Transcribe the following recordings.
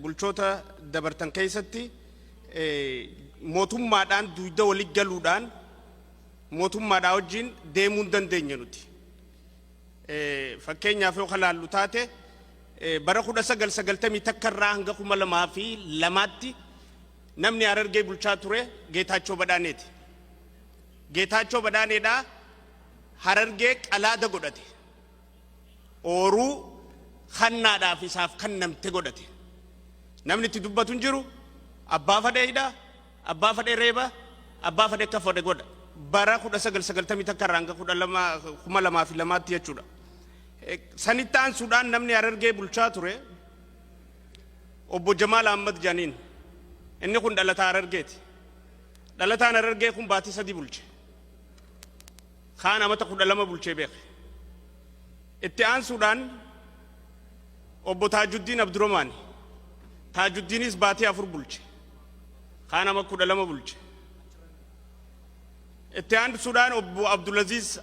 bulchoota dabartan keessatti mootummaadhaan duuda walitti galuudhaan mootummaadhaa wajjin deemuu hin dandeenye nuti. Fakkeenyaaf yoo ilaallu taate bara 1990 takkarraa hanga 2002tti namni Harargee bulchaa ture Geetaachoo Badhaaneeti. Geetaachoo Badhaaneedhaa Harargee qalaada godhate. Ooruu khannaadhaaf isaaf kannamte godhate. Namni itti dubbatu hin jiru abbaa fadhee hidhaa, abbaa fadhee reeba, abbaa fadhee akka fadhe godha. Bara 1990 takkarraa hanga 2002tti jechuudha. Sanitti aansuudhaan namni Harargee bulchaa ture obbo Jamaal Ahmad Janiin. Inni kun dhalataa Harargeeti. Dhalataan Harargee kun baatii 3 bulche. Kaan amata 12 bulchee beeke. Itti aansuudhaan obbo Taajuddiin Abdurrahmaan. Taajuddiinis baatii 4 bulche. Kaan ama 12 bulche. Itti aansuudhaan obbo Abdulaziz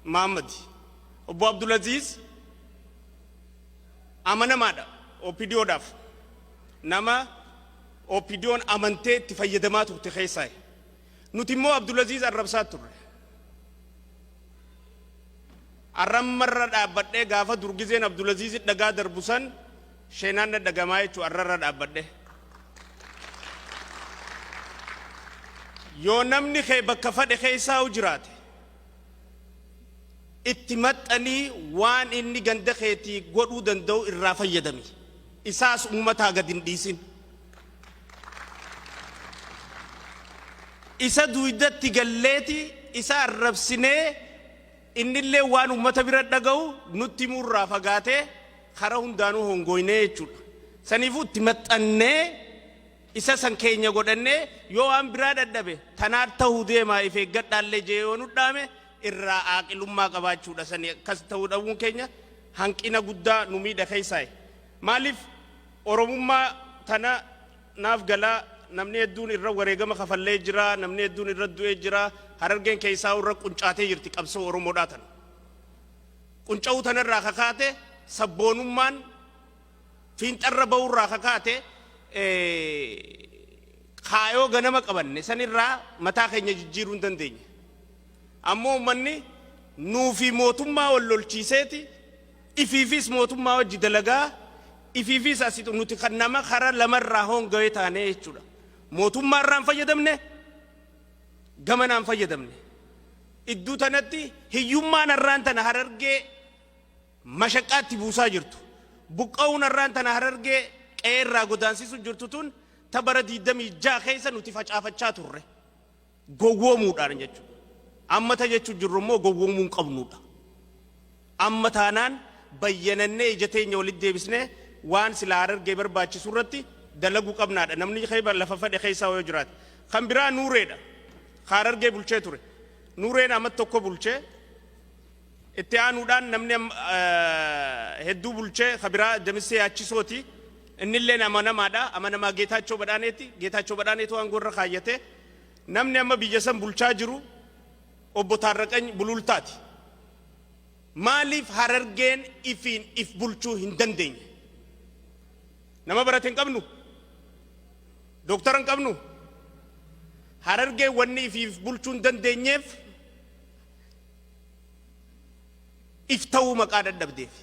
Muhammad. Obbo Abdulaziz amanamaadha OPDOdhaaf. Nama OPDOon amantee itti fayyadamaa turte keessaa. Nuti immoo Abdulaziz arrabsaa turre. Arramarra dhaabbadhee gaafa durgizeen Abdulaziz dhagaa darbusan sheenaan dhagamaa jechuun arrarra dhaabbadhee. Yoo namni kee bakka fadhe keessaa jiraate itti maxxanii waan inni ganda keetii godhuu danda'u irraa fayyadami. Isaas uummataa gad hin dhiisin. Isa duudatti galleeti isa arrabsinee innillee waan uummata bira dhaga'u nutti murraa fagaatee karaa hundaanuu hongoynee jechuudha. Saniifuu itti maxxannee isa san keenya godhannee yoo waan biraa dadhabe tanaan ta'uu deemaa if eeggadhaallee jee yoo nu dhaame irraa aaqilummaa qabaachuudha. Sani akkas ta'uu dhabuun keenya hanqina guddaa nu miidha keessaa. Maaliif Oromummaa tana naaf galaa namni hedduun irra wareegama kafallee jira, namni hedduun irra du'ee jira. Harargeen keessaa irra quncaatee jirti qabsoo Oromoodhaa tana. Qunca'uu tanarraa kakaate sabboonummaan fiinxarra ba'uurraa kakaate kaayoo ganama qabanne sanirraa mataa keenya jijjiiruu hin dandeenye. Ammoo uummanni nuufi mootummaa wal lolchiiseeti ifiifis mootummaa wajji dalagaa ifiifis asitti nuti kan nama karaa lamarraa hongawee taanee jechuudha. Mootummaarraan fayyadamne gamanaan fayyadamne. Idduu tanatti hiyyummaan arraan tana Harargee mashaqqaatti buusaa jirtu. Buqqa'uun arraan tana Harargee qeerraa godaansisu jirtu tun tabara 26 keessa nuti facaafachaa turre. Gowwoomuudhaan jechuudha. Ammata jechuun jirru immoo gowwoomuu qabnuudha. Amma taanaan bayyanannee ija teenya walitti deebisnee waan sila Harargee barbaachisu irratti dalaguu qabnaadha. Namni lafa fadhe keessaa yoo jiraate. Kan biraa Nuureedha. Harargee bulchee ture. Nuureen amata tokko bulchee itti aanuudhaan namni hedduu bulchee kabiraa Damissee Yaachisooti. Innillee amanamaadha. Amanamaa Geetaachoo Badhaaneeti. Geetaachoo Badhaaneeti waan gorra kaayyate. Namni amma biyya san bulchaa jiru obbo Taarraqany Bulultaati. Maaliif Harargeen if bulchuu hin dandeenye? Nama barate hin qabnu? Dooktara hin qabnu? Harargee wanni if bulchuu hin dandeenyeef if ta'uu maqaa dadhabdeef.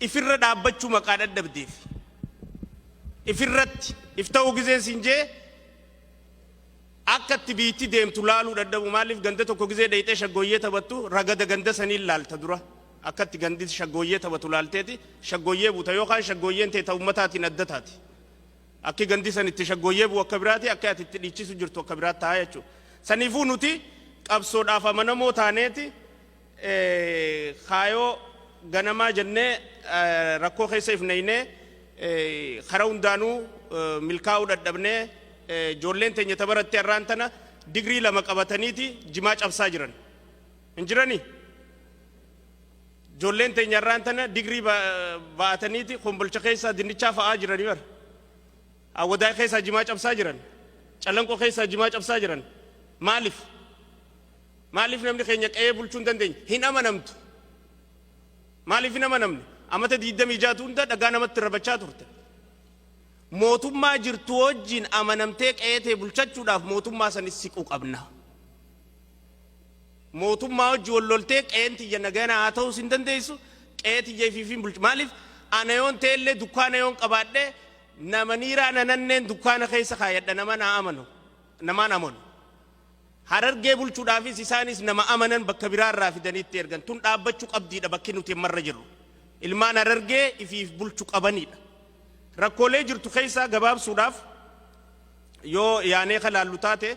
Ifirra dhaabbachuu maqaa dadhabdeef. Ifirratti if ta'uu gizeen siin jee akka itti biitti deemtu laaluu dadhabu. Maaliif ganda tokko gizee dhayxee shaggooyyee taphattu ragada ganda saniin laalta dura. Akka itti gandi shaggooyyee taphatu laalteeti shaggooyyee buuta yookaan shaggooyyeen teeta ummataatiin adda taati. Akki gandi san itti shaggooyyee buu akka biraati akka ati itti dhiichisu jirtu akka biraatti ta'a jechuudha. Saniifuu nuti qabsoodhaaf amanamoo taaneeti kaayoo ganamaa jennee rakkoo keessa ifneynee karaa hundaanuu milkaa'uu dadhabnee ijoolleen teenya tabaratti arraan tana digrii 2 qabataniiti jimaa cabsaa jiran. Hin jiranii? Ijoolleen teenya arraan tana digrii baataniiti kombolcha keessaa dinnichaa fa'aa jiranii bara. Awwadaa keessaa jimaa cabsaa jiran. Calanqoo keessaa jimaa cabsaa jiran. Maaliif? Maaliif namni keenya qe'ee bulchuu hin dandeenye? Hin amanamtu. Maaliif hin amanamne? amata diidamii jaatu hunda dhagaa namatti rabachaa turte. Mootummaa jirtu wajjin amanamtee qeetee bulchachuudhaaf mootummaa sanis siquu qabna. Mootummaa wajjin walloltee qeen tiyya nagana haa ta'uu hin dandeessu qee tiyya ifiifin bulchu. Maaliif ana yoon teellee dukkaana yoon qabaadhee nama niiraa nananneen dukkaana keessa kaayadha nama naa amanu namaan amanu. Harargee bulchuudhaafis isaanis nama amanan bakka biraarraa fidaniitti ergan tun dhaabbachuu qabdiidha bakki nuti marra jirru. Ilmaan Harargee ifiif bulchuu qabanidha. Rakkoolee jirtu keessaa gabaabsuudhaaf yoo yaanee kalaallu taate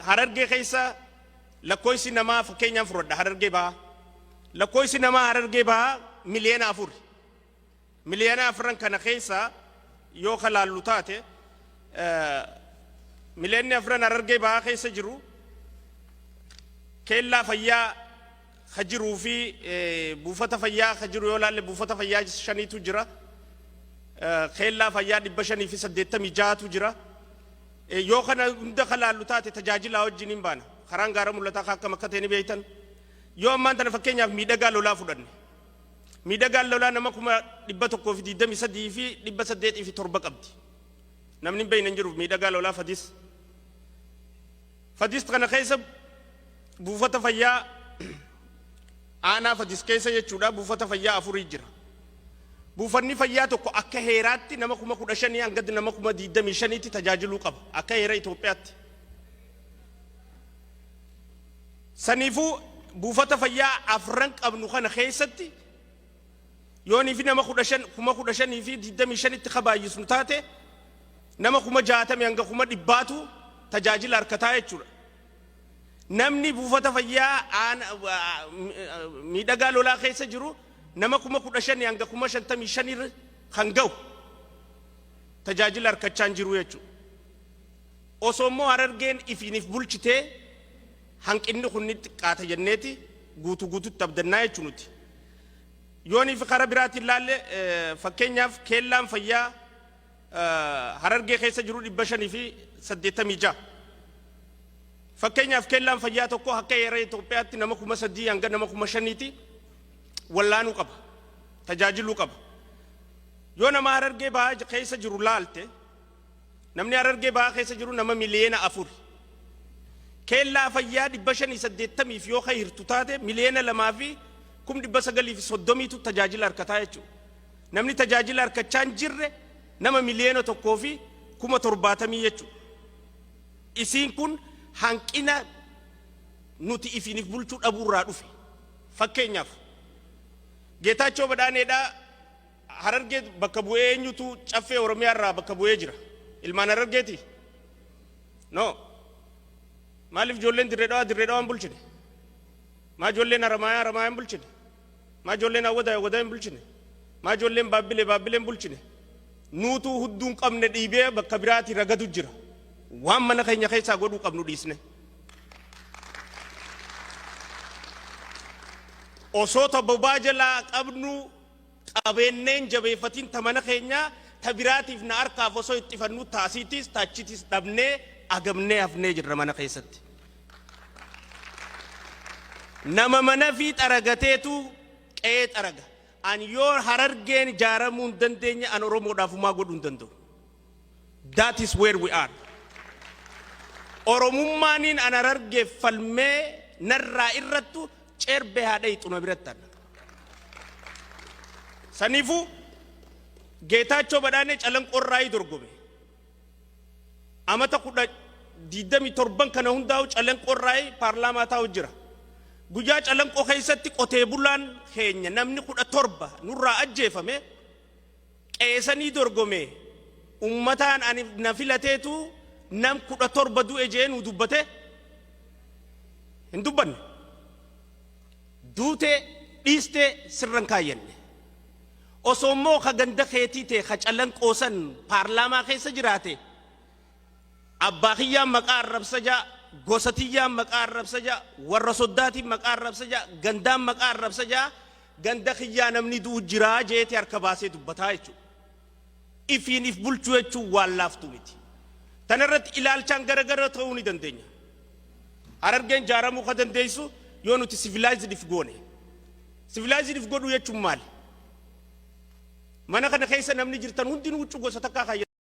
Harargee keessa lakkoofsi namaa fakkeenyaaf fudhadha Harargee bahaa. Lakkoofsi namaa Harargee bahaa miliyoona 4. Miliyoona 4 kana keessa yoo kalaallu taate miliyoonni 4 Harargee bahaa keessa jiru keellaa fayyaa khajiruu fi buufata fayyaa khajiru yoo laalle buufata fayyaa 5tu jira. Keellaa fayyaa 586tu jira. Yoo kana hunda kalaallu taate tajaajila wajjin hin baana. Karaan gaara mul'ataa akka makka ta'e ni beektan. Yoo ammaan tana fakkeenyaaf miidhagaa lolaa fudhanne. Miidhagaan lolaa nama 123 fi 807 qabdi. Namni hin beekne hin jiru miidhagaa lolaa Fadis. Fadis kana keessa buufata fayyaa aanaa Fadis keessa jechuudha buufata fayyaa 4 jira. Buufanni fayyaa tokko akka heeraatti nama 15,000 hanga nama 25,000 tajaajiluu qaba akka heera Itoophiyaatti. Saniifuu buufata fayyaa 4 qabnu kana keessatti yoonii fi nama 15,000 fi 25,000 kabaayisnu taate nama 60,000 hanga 100,000tu tajaajila harkataa jechuudha. Namni buufata fayyaa miidhagaa lolaa keessa jiru nama 15,000 hanga 55,000 kan ga'u tajaajila harkachaa jiru jechuudha. Osoo immoo Harargeen ifiiniif bulchitee hanqinni kun xiqqaata jenneeti guutuutti abdannaa jechuunuti. Yoonii fi karaa biraatiin ilaalle fakkeenyaaf keellaan fayyaa Harargee keessa jiru 586. Fakkeenyaaf keellaan fayyaa tokko akka heera Itoophiyaatti nama 3,000 hanga nama 5,000ti wallaanuu qaba. Tajaajiluu qaba. Yoo nama Harargee bahaa keessa jiru laalte namni Harargee bahaa keessa jiru nama miliyoona 4. Keellaa fayyaa 580 yoo hirtu taate miliyoona 2 fi 930tu tajaajila harkataa jechuudha. Namni tajaajila harkachaa hin jirre nama miliyoona 1 fi 70,000 jechuudha. Isiin kun hanqina nuti ifiiniif bulchuu dhabuurraa dhufe. Fakkeenyaaf Geetaachoo Badhaaneedhaa Harargee bakka bu'ee eenyutu caffee Oromiyaa irraa bakka bu'ee jira. Ilmaan Harargeeti. No. Maaliif ijoolleen dirreedhaa hin bulchine? Maa ijoolleen Haramayaa hin bulchine? Maa ijoolleen Awwadaa hin bulchine? Maa ijoolleen Baabbilee hin bulchine? Nuutuu hudduu hin qabne dhiibee bakka biraatti ragadu jira. Waan mana keenya keessaa godhuu qabnu dhiisne. Osoo tabbaa jalaa qabnu qabeenneen jabeeffatiin tamana keenyaa tabiraatiif na harkaaf osoo itti fannu taasiitis taachitis dhabnee agamnee hafnee jirra mana keessatti. Nama mana fi xaragateetu qe'ee xaraga. An yoo Harargeen ijaaramuu hin dandeenye an Oromoodhaaf homaa godhuu hin danda'u. That is where we are. Oromummaaniin an Harargeef falmee narraa irrattu cerbee haadha ixuma birattan. Saniifuu Geetaachoo Badhaanee Calanqoorraa dorgome. Amata 27 kana hundaa'u Calanqoorraa paarlaamaa taa'u jira. Guyyaa Calanqoo keessatti qotee bulaan keenya namni 17 nurraa ajjeefame qeesanii dorgome. Ummataan ani na filateetu nam 17 du'e jee nu dubbate hin dubbanne. Duute dhiiste sirran kaayyanne. Osoo immoo ka ganda keetii ta'e ka Calanqoo san paarlaamaa keessa jiraate abbaa kiyyaan maqaa arrabsa jaa gosa tiyyaan maqaa arrabsa jaa warra soddaatiin maqaa arrabsa jaa gandaan maqaa arrabsa jaa ganda kiyyaa namni du'u jiraa jeeti harka baasee dubbataa jechuudha. Ifiiniif bulchuu jechuun waan laaftuu miti. Tan irratti ilaalchaan garagara ta'uu ni dandeenya. Harargeen ijaaramuu ka dandeessu yoo nuti civilized if goone. sivilaayiziidif godhuu jechuun maali? Mana kana keessa namni jirtan hundinuu huccuu gosa takkaa kaayya.